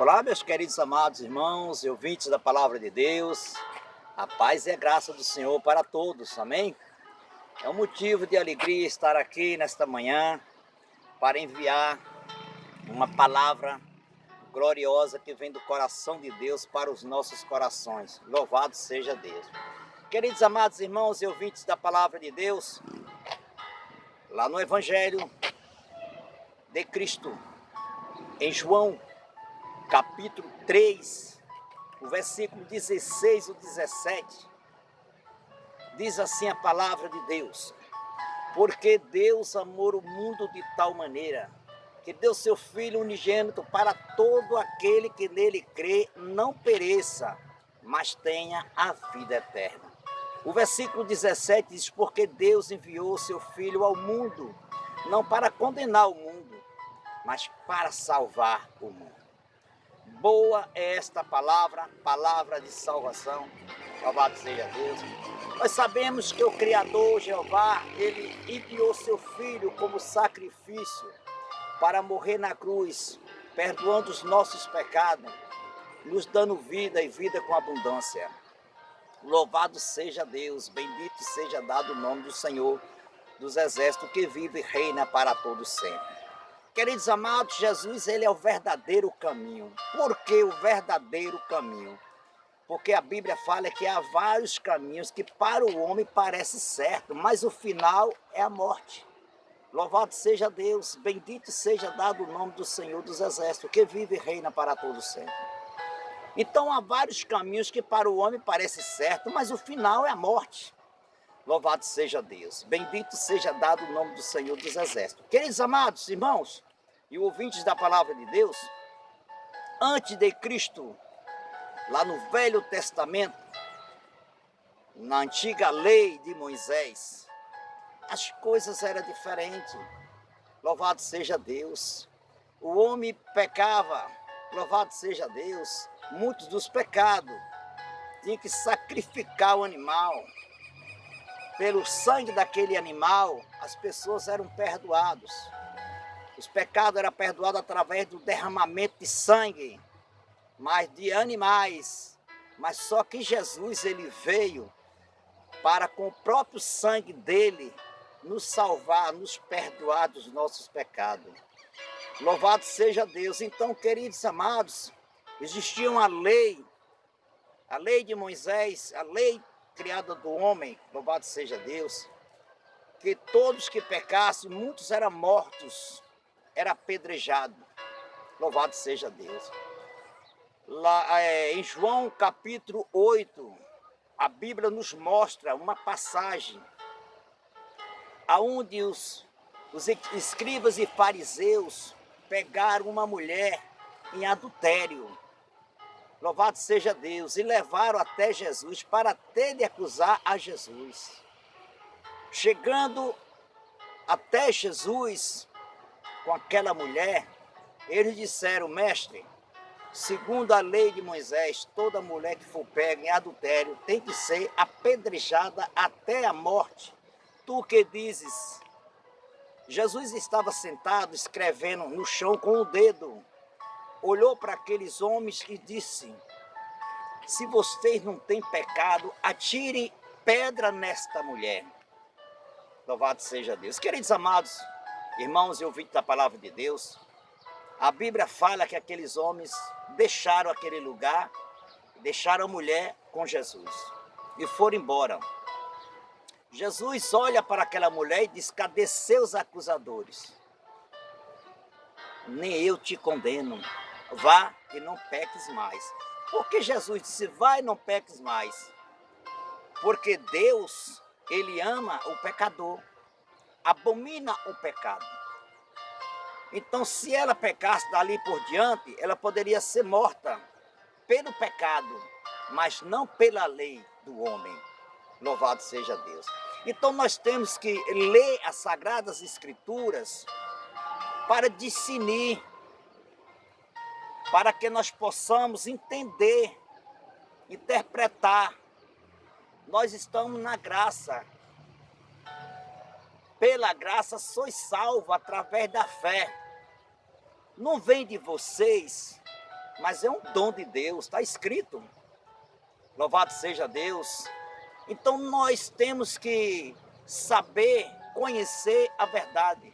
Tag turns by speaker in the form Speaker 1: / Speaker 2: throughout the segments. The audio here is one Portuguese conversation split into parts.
Speaker 1: Olá, meus queridos amados irmãos e ouvintes da Palavra de Deus. A paz e a graça do Senhor para todos, amém? É um motivo de alegria estar aqui nesta manhã para enviar uma palavra gloriosa que vem do coração de Deus para os nossos corações. Louvado seja Deus. Queridos amados irmãos e ouvintes da Palavra de Deus, lá no Evangelho de Cristo, em João, capítulo 3, o versículo 16 e 17, diz assim a palavra de Deus: porque Deus amou o mundo de tal maneira que deu seu Filho unigênito para todo aquele que nele crê não pereça, mas tenha a vida eterna. O versículo 17 diz: porque Deus enviou seu Filho ao mundo, não para condenar o mundo, mas para salvar o mundo. Boa é esta palavra, palavra de salvação. Louvado seja Deus. Nós sabemos que o Criador, Jeová, ele enviou seu Filho como sacrifício para morrer na cruz, perdoando os nossos pecados, nos dando vida e vida com abundância. Louvado seja Deus, bendito seja dado o nome do Senhor dos exércitos, que vive e reina para todos sempre. Queridos amados, Jesus, ele é o verdadeiro caminho. Por que o verdadeiro caminho? Porque a Bíblia fala que há vários caminhos que para o homem parece certo, mas o final é a morte. Louvado seja Deus, bendito seja dado o nome do Senhor dos exércitos, que vive e reina para todos sempre. Então há vários caminhos que para o homem parece certo, mas o final é a morte. Louvado seja Deus, bendito seja dado o nome do Senhor dos exércitos. Queridos amados irmãos e ouvintes da palavra de Deus, antes de Cristo, lá no Velho Testamento, na antiga lei de Moisés, as coisas eram diferentes. Louvado seja Deus. O homem pecava, louvado seja Deus. Muitos dos pecados tinham que sacrificar o animal. Pelo sangue daquele animal, as pessoas eram perdoadas. Os pecados eram perdoados através do derramamento de sangue, mas de animais. Mas só que Jesus, ele veio para, com o próprio sangue dele, nos salvar, nos perdoar dos nossos pecados. Louvado seja Deus. Então, queridos amados, existia uma lei, a lei de Moisés, a lei criada do homem, louvado seja Deus, que todos que pecassem, muitos eram mortos, era apedrejado. Louvado seja Deus. Lá em João capítulo 8, a Bíblia nos mostra uma passagem aonde os escribas e fariseus pegaram uma mulher em adultério. Louvado seja Deus, e levaram até Jesus para até de acusar a Jesus. Chegando até Jesus com aquela mulher, eles disseram: mestre, segundo a lei de Moisés, toda mulher que for pega em adultério tem que ser apedrejada até a morte. Tu que dizes? Jesus estava sentado escrevendo no chão com o dedo. Olhou para aqueles homens e disse: se vocês não têm pecado, atire pedra nesta mulher. Louvado seja Deus. Queridos amados, irmãos e ouvintes da palavra de Deus, a Bíblia fala que aqueles homens deixaram aquele lugar, deixaram a mulher com Jesus e foram embora. Jesus olha para aquela mulher e diz: cadê seus acusadores? Nem eu te condeno. Vá e não peques mais. Por que Jesus disse: vai e não peques mais? Porque Deus, ele ama o pecador, abomina o pecado. Então, se ela pecasse dali por diante, ela poderia ser morta pelo pecado, mas não pela lei do homem. Louvado seja Deus. Então, nós temos que ler as Sagradas Escrituras para discernir, para que nós possamos entender, interpretar. Nós estamos na graça. Pela graça sois salvos através da fé. Não vem de vocês, mas é um dom de Deus, está escrito. Louvado seja Deus. Então nós temos que saber conhecer a verdade.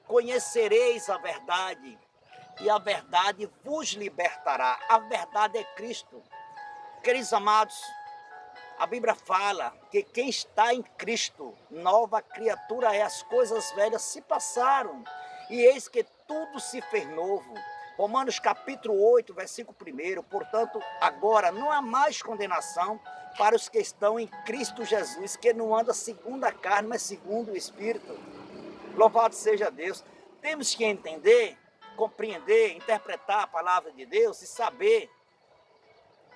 Speaker 1: Conhecereis a verdade, e a verdade vos libertará. A verdade é Cristo. Queridos amados, a Bíblia fala que quem está em Cristo, nova criatura é, as coisas velhas se passaram, e eis que tudo se fez novo. Romanos capítulo 8, versículo 1, portanto, agora não há mais condenação para os que estão em Cristo Jesus, que não anda segundo a carne, mas segundo o Espírito. Louvado seja Deus. Temos que entender, compreender, interpretar a palavra de Deus e saber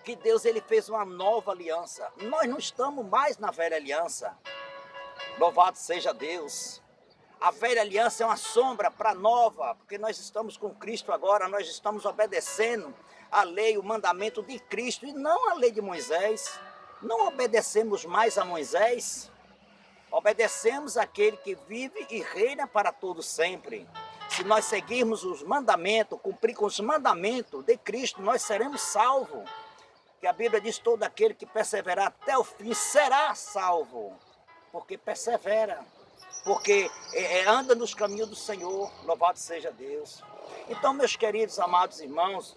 Speaker 1: que Deus ele fez uma nova aliança. Nós não estamos mais na velha aliança. Louvado seja Deus. A velha aliança é uma sombra para a nova, porque nós estamos com Cristo agora, nós estamos obedecendo a lei, o mandamento de Cristo e não a lei de Moisés. Não obedecemos mais a Moisés, obedecemos àquele que vive e reina para todo sempre. Se nós seguirmos os mandamentos, cumprir com os mandamentos de Cristo, nós seremos salvos. Que a Bíblia diz, todo aquele que perseverar até o fim será salvo, porque persevera, porque anda nos caminhos do Senhor, louvado seja Deus. Então, meus queridos, amados irmãos,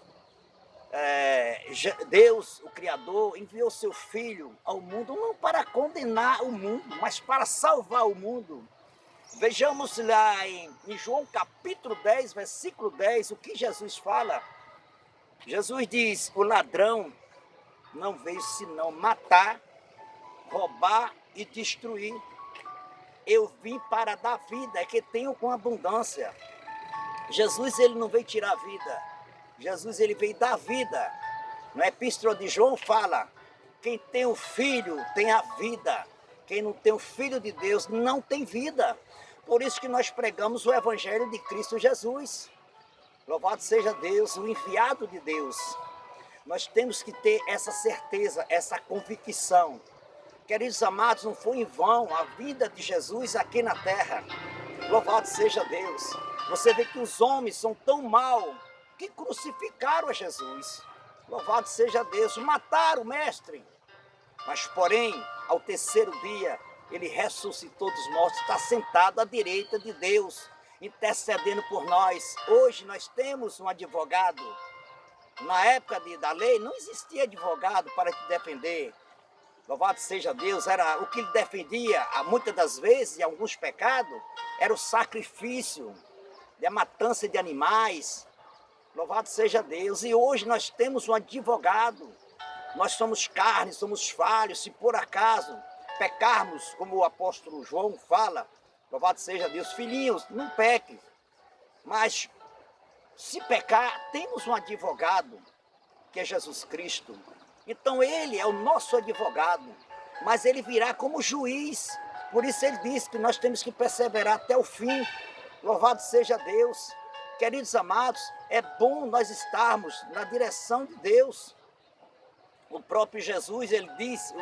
Speaker 1: Deus, o Criador, enviou seu Filho ao mundo, não para condenar o mundo, mas para salvar o mundo. Vejamos lá em João capítulo 10, versículo 10, o que Jesus fala. Jesus diz, o ladrão não veio senão matar, roubar e destruir. Eu vim para dar vida, é que tenho com abundância. Jesus ele não veio tirar a vida, Jesus ele veio dar vida. Na Epístola de João fala, quem tem o Filho tem a vida, quem não tem o Filho de Deus não tem vida. Por isso que nós pregamos o Evangelho de Cristo Jesus. Louvado seja Deus, o enviado de Deus. Nós temos que ter essa certeza, essa convicção. Queridos amados, não foi em vão a vida de Jesus aqui na terra. Louvado seja Deus. Você vê que os homens são tão maus que crucificaram a Jesus. Louvado seja Deus. Mataram o mestre. Mas, porém, ao terceiro dia, ele ressuscitou dos mortos, está sentado à direita de Deus, intercedendo por nós. Hoje nós temos um advogado. Na época da lei, não existia advogado para te defender. Louvado seja Deus, era o que ele defendia, muitas das vezes, em alguns pecados, era o sacrifício, a matança de animais. Louvado seja Deus. E hoje nós temos um advogado. Nós somos carne, somos falhos, se por acaso pecarmos, como o apóstolo João fala, louvado seja Deus, filhinhos, não pequem. Mas se pecar, temos um advogado, que é Jesus Cristo. Então ele é o nosso advogado, mas ele virá como juiz. Por isso ele disse que nós temos que perseverar até o fim. Louvado seja Deus. Queridos amados, é bom nós estarmos na direção de Deus. O próprio Jesus, ele disse,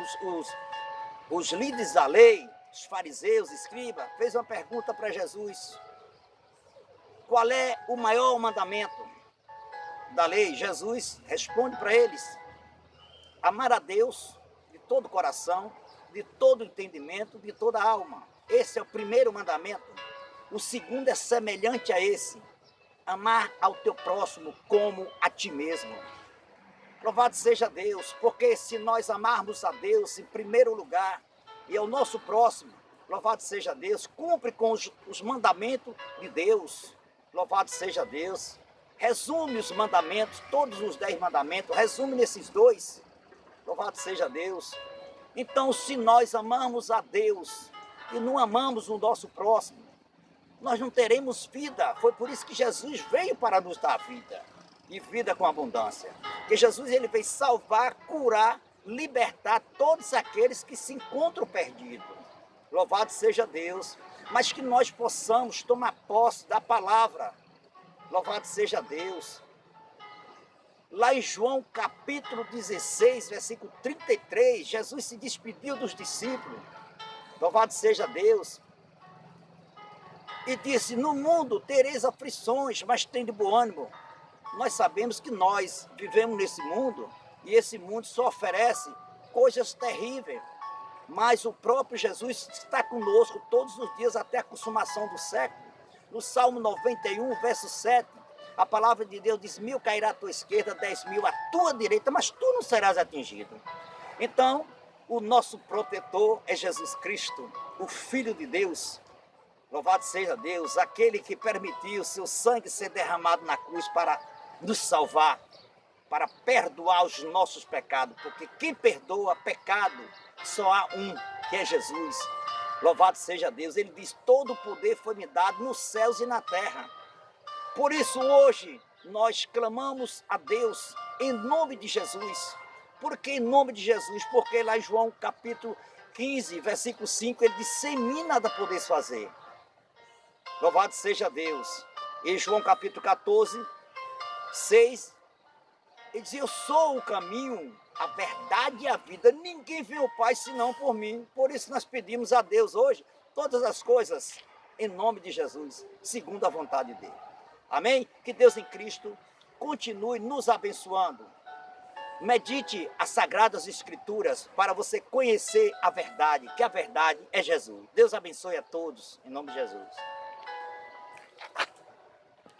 Speaker 1: os líderes da lei, os fariseus, escribas, fez uma pergunta para Jesus. Qual é o maior mandamento da lei? Jesus responde para eles, amar a Deus de todo o coração, de todo o entendimento, de toda a alma. Esse é o primeiro mandamento. O segundo é semelhante a esse, amar ao teu próximo como a ti mesmo. Louvado seja Deus, porque se nós amarmos a Deus em primeiro lugar e ao nosso próximo, louvado seja Deus, cumpre com os mandamentos de Deus. Louvado seja Deus. Resume os mandamentos, todos os 10 mandamentos, resume nesses 2. Louvado seja Deus. Então, se nós amamos a Deus e não amamos o nosso próximo, nós não teremos vida. Foi por isso que Jesus veio para nos dar vida. E vida com abundância. Que Jesus ele veio salvar, curar, libertar todos aqueles que se encontram perdidos. Louvado seja Deus. Mas que nós possamos tomar posse da palavra. Louvado seja Deus. Lá em João capítulo 16, versículo 33, Jesus se despediu dos discípulos. Louvado seja Deus. E disse, no mundo tereis aflições, mas tende bom ânimo. nós sabemos que nós vivemos nesse mundo e esse mundo só oferece coisas terríveis. Mas o próprio Jesus está conosco todos os dias até a consumação do século. No Salmo 91, verso 7, a palavra de Deus diz: 1000 cairá à tua esquerda, 10.000 à tua direita, mas tu não serás atingido. Então, o nosso protetor é Jesus Cristo, o Filho de Deus. Louvado seja Deus, aquele que permitiu seu sangue ser derramado na cruz para nos salvar, para perdoar os nossos pecados, porque quem perdoa pecado só há um, que é Jesus. Louvado seja Deus. Ele diz: todo o poder foi me dado nos céus e na terra. Por isso hoje nós clamamos a Deus em nome de Jesus. Por que em nome de Jesus? Porque lá em João capítulo 15, versículo 5, ele diz: sem mim nada podeis fazer. Louvado seja Deus. Em João capítulo 14, 6, ele diz: eu sou o caminho, a verdade e a vida. Ninguém vê o Pai senão por mim. Por isso nós pedimos a Deus hoje todas as coisas em nome de Jesus, segundo a vontade dele. Amém? Que Deus em Cristo continue nos abençoando. Medite as Sagradas Escrituras para você conhecer a verdade, que a verdade é Jesus. Deus abençoe a todos, em nome de Jesus.